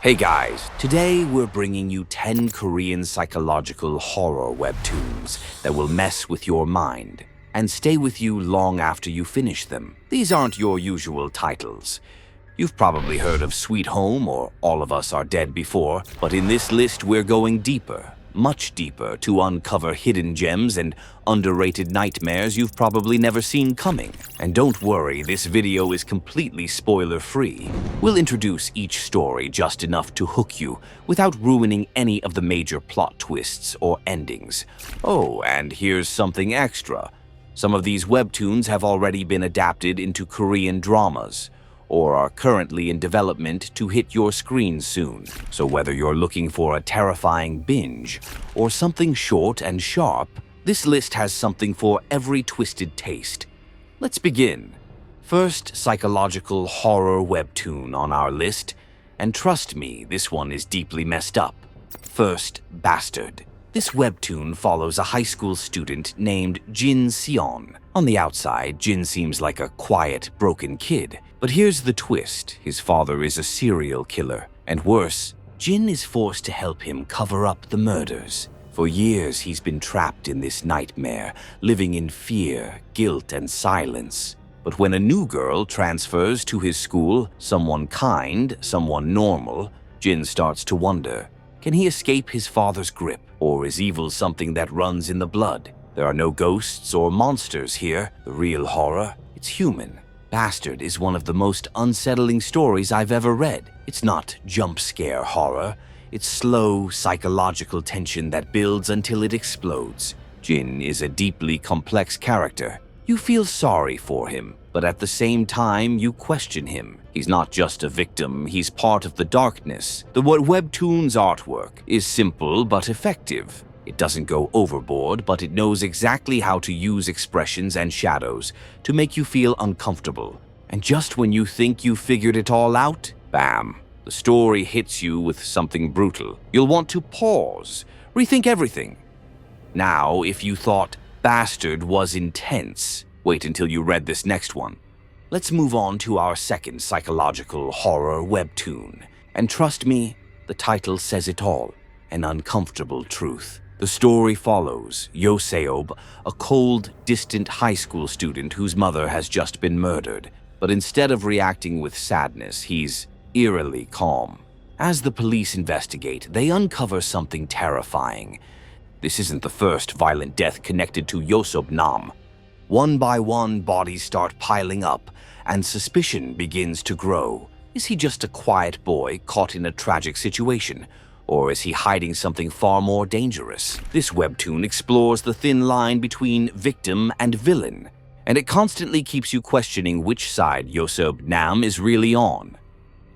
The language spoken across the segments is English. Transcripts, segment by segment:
Hey guys, today we're bringing you 10 Korean psychological horror webtoons that will mess with your mind and stay with you long after you finish them. These aren't your usual titles. You've probably heard of Sweet Home or All of Us Are Dead before, but in this list we're going deeper, much deeper, to uncover hidden gems and underrated nightmares you've probably never seen coming. And don't worry, this video is completely spoiler-free. We'll introduce each story just enough to hook you without ruining any of the major plot twists or endings. Oh, and here's something extra. Some of these webtoons have already been adapted into Korean dramas, or are currently in development to hit your screen soon. So whether you're looking for a terrifying binge or something short and sharp, this list has something for every twisted taste. Let's begin. First psychological horror webtoon on our list, and trust me, this one is deeply messed up. First, Bastard. This webtoon follows a high school student named Jin Seon. On the outside, Jin seems like a quiet, broken kid. But here's the twist. His father is a serial killer. And worse, Jin is forced to help him cover up the murders. For years, he's been trapped in this nightmare, living in fear, guilt, and silence. But when a new girl transfers to his school, someone kind, someone normal, Jin starts to wonder, can he escape his father's grip? Or is evil something that runs in the blood? There are no ghosts or monsters here. The real horror, it's human. Bastard is one of the most unsettling stories I've ever read. It's not jump scare horror. It's slow, psychological tension that builds until it explodes. Jin is a deeply complex character. You feel sorry for him, but at the same time, you question him. He's not just a victim, he's part of the darkness. The webtoon's artwork is simple but effective. It doesn't go overboard, but it knows exactly how to use expressions and shadows to make you feel uncomfortable. And just when you think you figured it all out, bam, the story hits you with something brutal. You'll want to pause, rethink everything. Now, if you thought Bastard was intense, wait until you read this next one. Let's move on to our second psychological horror webtoon. And trust me, the title says it all, an uncomfortable truth. The story follows Yoseob, a cold, distant high school student whose mother has just been murdered. But instead of reacting with sadness, he's eerily calm. As the police investigate, they uncover something terrifying. This isn't the first violent death connected to Yoseob Nam. One by one, bodies start piling up, and suspicion begins to grow. Is he just a quiet boy caught in a tragic situation? Or is he hiding something far more dangerous? This webtoon explores the thin line between victim and villain, and it constantly keeps you questioning which side Yoseob Nam is really on.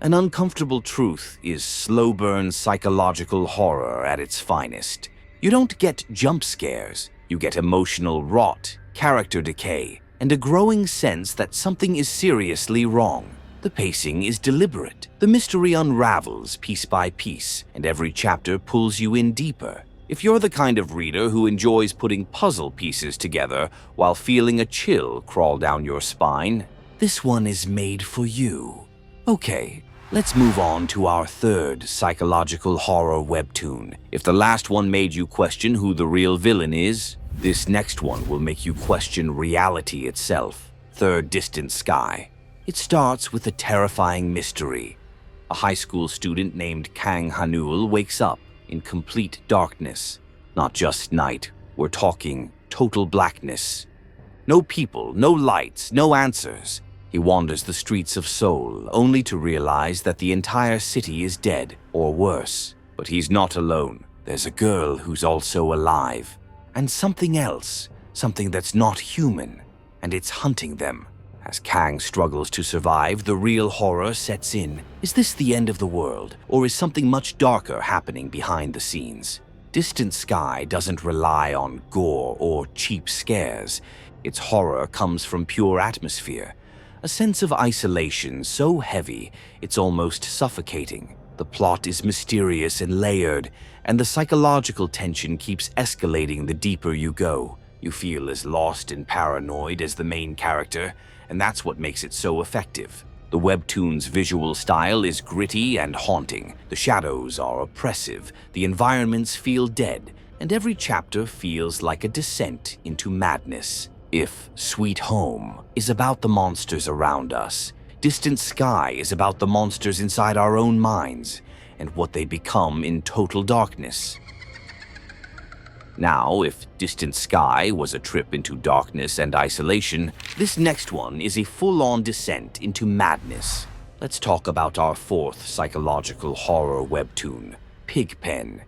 An uncomfortable truth is slow-burn psychological horror at its finest. You don't get jump scares, you get emotional rot, character decay, and a growing sense that something is seriously wrong. The pacing is deliberate. The mystery unravels piece by piece, and every chapter pulls you in deeper. If you're the kind of reader who enjoys putting puzzle pieces together while feeling a chill crawl down your spine, this one is made for you. Okay, let's move on to our third psychological horror webtoon. If the last one made you question who the real villain is, this next one will make you question reality itself. Third Distant Sky. It starts with a terrifying mystery. A high school student named Kang Hanul wakes up in complete darkness. Not just night, we're talking total blackness. No people, no lights, no answers. He wanders the streets of Seoul, only to realize that the entire city is dead, or worse. But he's not alone. There's a girl who's also alive. And something else, something that's not human, and it's hunting them. As Kang struggles to survive, the real horror sets in. Is this the end of the world, or is something much darker happening behind the scenes? Distant Sky doesn't rely on gore or cheap scares. Its horror comes from pure atmosphere, a sense of isolation so heavy it's almost suffocating. The plot is mysterious and layered, and the psychological tension keeps escalating the deeper you go. You feel as lost and paranoid as the main character, and that's what makes it so effective. The Webtoon's visual style is gritty and haunting. The shadows are oppressive, the environments feel dead, and every chapter feels like a descent into madness. If Sweet Home is about the monsters around us, Distant Sky is about the monsters inside our own minds and what they become in total darkness. Now, if Distant Sky was a trip into darkness and isolation, this next one is a full-on descent into madness. Let's talk about our fourth psychological horror webtoon, Pigpen.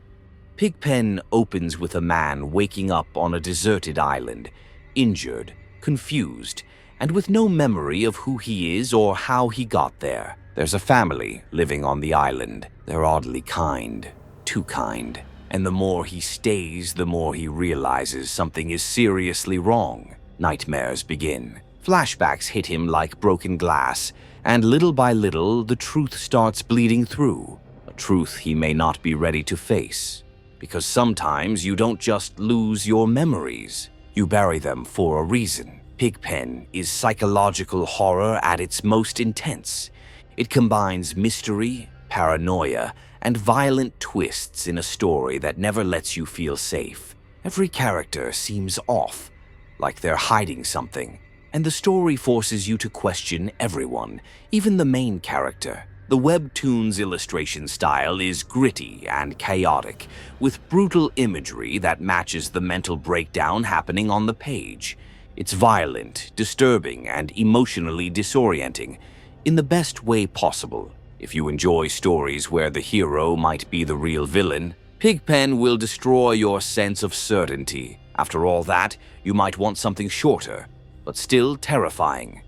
Pigpen opens with a man waking up on a deserted island, injured, confused, and with no memory of who he is or how he got there. There's a family living on the island. They're oddly kind, too kind. And the more he stays, the more he realizes something is seriously wrong. Nightmares begin. Flashbacks hit him like broken glass, and little by little, the truth starts bleeding through. A truth he may not be ready to face. Because sometimes you don't just lose your memories, you bury them for a reason. Pigpen is psychological horror at its most intense. It combines mystery, paranoia, and violent twists in a story that never lets you feel safe. Every character seems off, like they're hiding something, and the story forces you to question everyone, even the main character. The Webtoon's illustration style is gritty and chaotic, with brutal imagery that matches the mental breakdown happening on the page. It's violent, disturbing, and emotionally disorienting, in the best way possible. If you enjoy stories where the hero might be the real villain, Pigpen will destroy your sense of certainty. After all that, you might want something shorter, but still terrifying.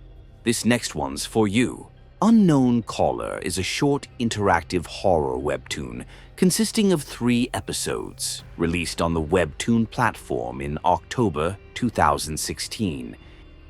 This next one's for you. Unknown Caller is a short interactive horror webtoon consisting of 3 episodes, released on the Webtoon platform in October 2016.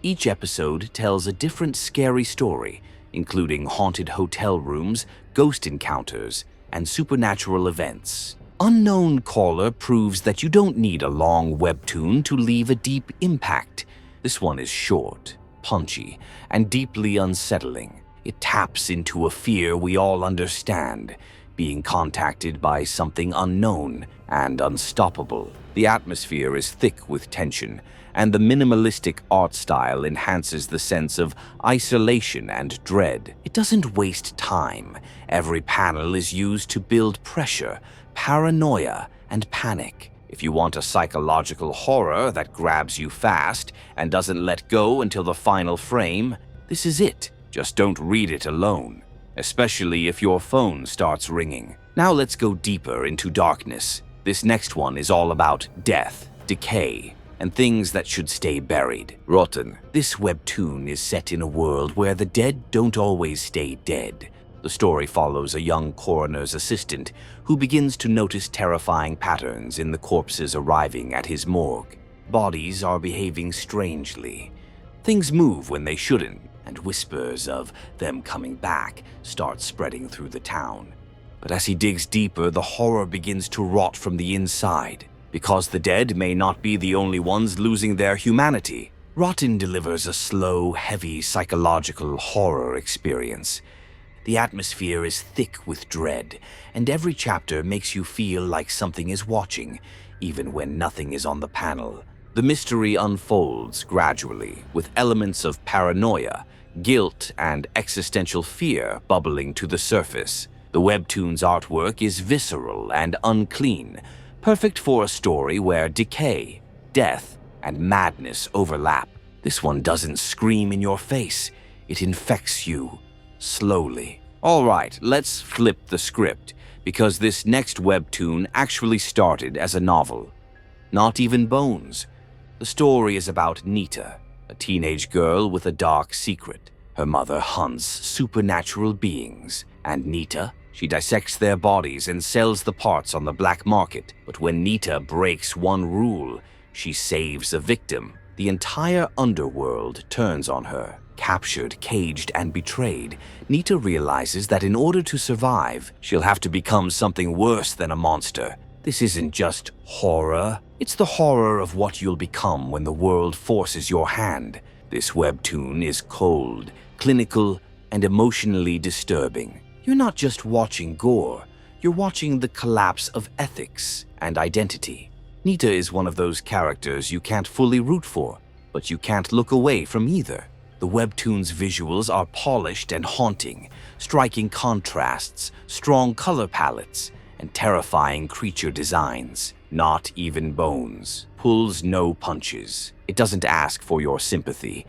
Each episode tells a different scary story, including haunted hotel rooms, ghost encounters, and supernatural events. Unknown Caller proves that you don't need a long webtoon to leave a deep impact. This one is short, punchy, and deeply unsettling. It taps into a fear we all understand, being contacted by something unknown and unstoppable. The atmosphere is thick with tension, and the minimalistic art style enhances the sense of isolation and dread. It doesn't waste time. Every panel is used to build pressure, paranoia, and panic. If you want a psychological horror that grabs you fast and doesn't let go until the final frame, this is it. Just don't read it alone, especially if your phone starts ringing. Now let's go deeper into darkness. This next one is all about death, decay, and things that should stay buried. Rotten. This webtoon is set in a world where the dead don't always stay dead. The story follows a young coroner's assistant who begins to notice terrifying patterns in the corpses arriving at his morgue. Bodies are behaving strangely. Things move when they shouldn't, and whispers of them coming back start spreading through the town. But as he digs deeper, the horror begins to rot from the inside. Because the dead may not be the only ones losing their humanity, Rotten delivers a slow, heavy psychological horror experience. The atmosphere is thick with dread, and every chapter makes you feel like something is watching, even when nothing is on the panel. The mystery unfolds gradually, with elements of paranoia, guilt, and existential fear bubbling to the surface. The webtoon's artwork is visceral and unclean, perfect for a story where decay, death, and madness overlap. This one doesn't scream in your face. It infects you, slowly. All right, let's flip the script, because this next webtoon actually started as a novel. Not Even Bones. The story is about Nita, a teenage girl with a dark secret. Her mother hunts supernatural beings, and Nita, she dissects their bodies and sells the parts on the black market. But when Nita breaks one rule, she saves a victim. The entire underworld turns on her. Captured, caged, and betrayed, Nita realizes that in order to survive, she'll have to become something worse than a monster. This isn't just horror. It's the horror of what you'll become when the world forces your hand. This webtoon is cold, clinical, and emotionally disturbing. You're not just watching gore, you're watching the collapse of ethics and identity. Nita is one of those characters you can't fully root for, but you can't look away from either. The Webtoon's visuals are polished and haunting, striking contrasts, strong color palettes, and terrifying creature designs. Not even Bones pulls no punches. It doesn't ask for your sympathy.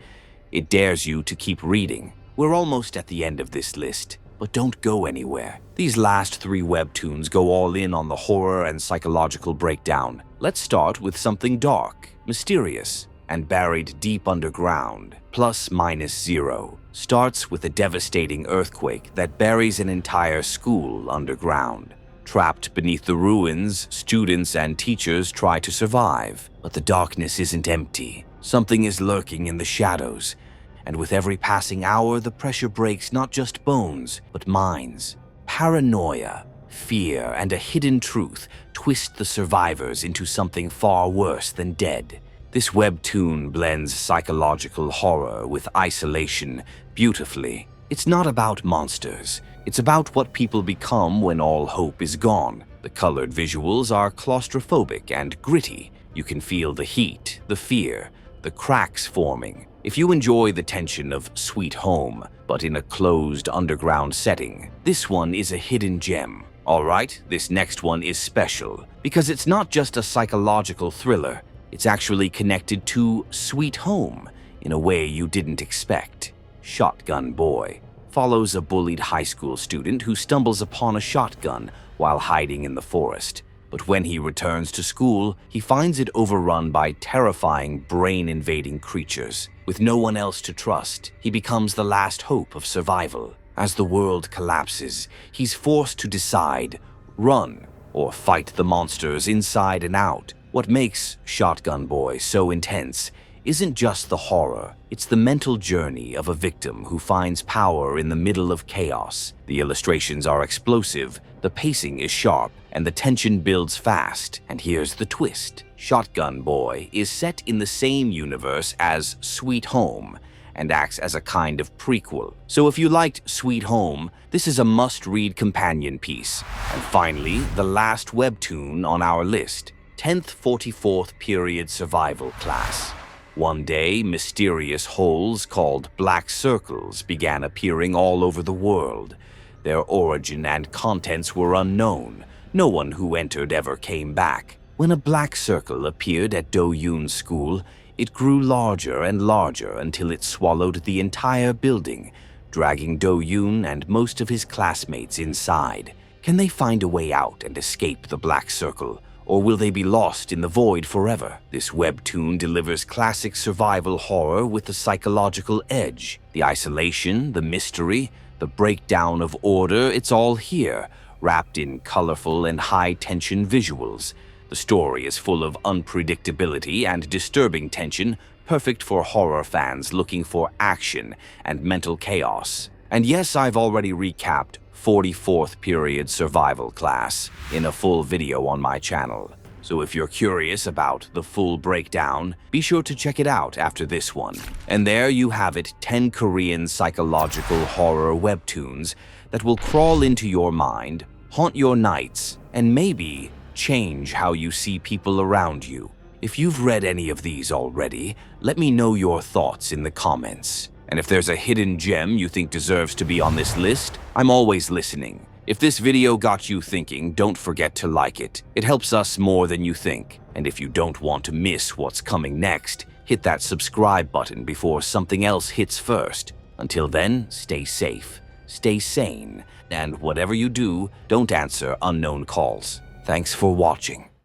It dares you to keep reading. We're almost at the end of this list, but don't go anywhere. These last 3 Webtoons go all in on the horror and psychological breakdown. Let's start with something dark, mysterious, and buried deep underground. Plus Minus Zero starts with a devastating earthquake that buries an entire school underground. Trapped beneath the ruins, students and teachers try to survive. But the darkness isn't empty. Something is lurking in the shadows. And with every passing hour, the pressure breaks not just bones, but minds. Paranoia, fear, and a hidden truth twist the survivors into something far worse than dead. This Webtoon blends psychological horror with isolation beautifully. It's not about monsters. It's about what people become when all hope is gone. The colored visuals are claustrophobic and gritty. You can feel the heat, the fear, the cracks forming. If you enjoy the tension of Sweet Home, but in a closed underground setting, this one is a hidden gem. Alright, this next one is special, because it's not just a psychological thriller, it's actually connected to Sweet Home in a way you didn't expect. Shotgun Boy follows a bullied high school student who stumbles upon a shotgun while hiding in the forest. But when he returns to school, he finds it overrun by terrifying, brain-invading creatures. With no one else to trust, he becomes the last hope of survival. As the world collapses, he's forced to decide, run or fight the monsters inside and out. What makes Shotgun Boy so intense isn't just the horror, it's the mental journey of a victim who finds power in the middle of chaos. The illustrations are explosive, the pacing is sharp, and the tension builds fast. And here's the twist. Shotgun Boy is set in the same universe as Sweet Home and acts as a kind of prequel. So if you liked Sweet Home, this is a must-read companion piece. And finally, the last Webtoon on our list, 10th 44th Period Survival Class. One day, mysterious holes called black circles began appearing all over the world. Their origin and contents were unknown. No one who entered ever came back. When a black circle appeared at Do-yoon's school, it grew larger and larger until it swallowed the entire building, dragging Do-yoon and most of his classmates inside. Can they find a way out and escape the black circle? Or will they be lost in the void forever? This Webtoon delivers classic survival horror with a psychological edge. The isolation, the mystery, the breakdown of order, it's all here, wrapped in colorful and high-tension visuals. The story is full of unpredictability and disturbing tension, perfect for horror fans looking for action and mental chaos. And yes, I've already recapped 44th Period Survival Class in a full video on my channel. So if you're curious about the full breakdown, be sure to check it out after this one. And there you have it, 10 Korean psychological horror webtoons that will crawl into your mind, haunt your nights, and maybe change how you see people around you. If you've read any of these already, let me know your thoughts in the comments. And if there's a hidden gem you think deserves to be on this list, I'm always listening. If this video got you thinking, don't forget to like it. It helps us more than you think. And if you don't want to miss what's coming next, hit that subscribe button before something else hits first. Until then, stay safe, stay sane, and whatever you do, don't answer unknown calls. Thanks for watching.